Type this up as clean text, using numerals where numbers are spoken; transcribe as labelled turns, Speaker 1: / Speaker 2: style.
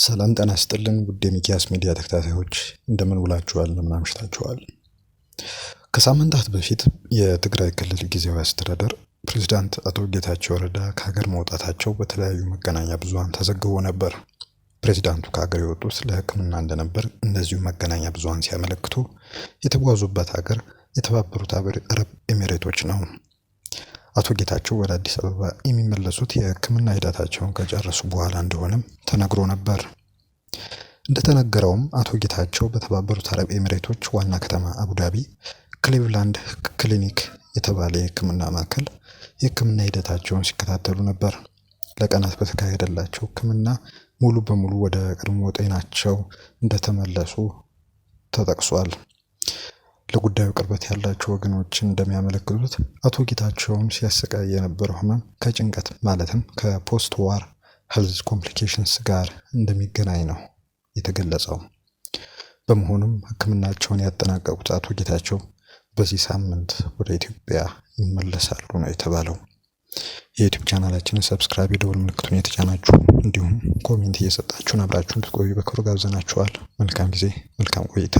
Speaker 1: ሰላም ጤና ይስጥልን ውድ የሚኪያስ ሚዲያ ተከታታዮች እንደምን ውላችኋል? እንደምን አምሽታችኋል? ከሳምንታት በፊት የትግራይ ክልል ጊዜያዊ አስተዳደር ፕሬዝዳንት አቶ ጌታቸው ረዳ ከሀገር መውጣታቸው በተለያዩ መገናኛ ብዙሃን ተዘግቦ ነበር። ፕሬዝዳንቱ ከሀገር የወጡት ለሕክምና እንደነበር እነዚሁ መገናኛ ብዙሃን ሲያመለክቱ የተጓዙበት ሀገር የተባበሩት አረብ ኤሚሬቶች ነው። አቶ ጌታቸው ወደ አዲስ አበባ የሚመለሱት የሕክምና ሂደታቸውን ከጨረሱ በኋላ እንደሆነም ተነግሮ ነበር። እንደተነገረውም አቶ ጌታቸው በተባበሩት አረብ ኤሚሬቶች ዋና ከተማ አቡዳቢ ክሊቭላንድ ክሊኒክ የተባለ የሕክምና ማዕከል የሕክምና ሂደታቸውን ሲከታተሉ ነበር። ለቀናት በተካሄደላቸው ሕክምና ሙሉ በሙሉ ወደ ቀድሞ ጤናቸው እንደተመለሱ ተጠቅሷል። ለጉዳዩ ቅርበት ያላቸው ወገኖች እንደሚያመለክቱት አቶ ጌታቸውን ሲያሰቃይ የነበረው ህመም ከጭንቀት ማለትም ከፖስት ዋር ሄልዝ ኮምፕሊኬሽንስ ጋር እንደሚገናኝ ነው የተገለጸው። በመሆኑም ሕክምናቸውን ያጠናቀቁት አቶ ጌታቸው በዚህ ሳምንት ወደ ኢትዮጵያ ይመለሳሉ ነው የተባለው። የዩቲዩብ ቻናላችንን ሰብስክራይብ፣ የደወል ምልክቱን የተጫናችሁ እንዲሁም ኮሜንት እየሰጣችሁን አብራችሁን እንድትቆዩ በክብር ጋብዘናችኋል። መልካም ጊዜ፣ መልካም ቆይታ።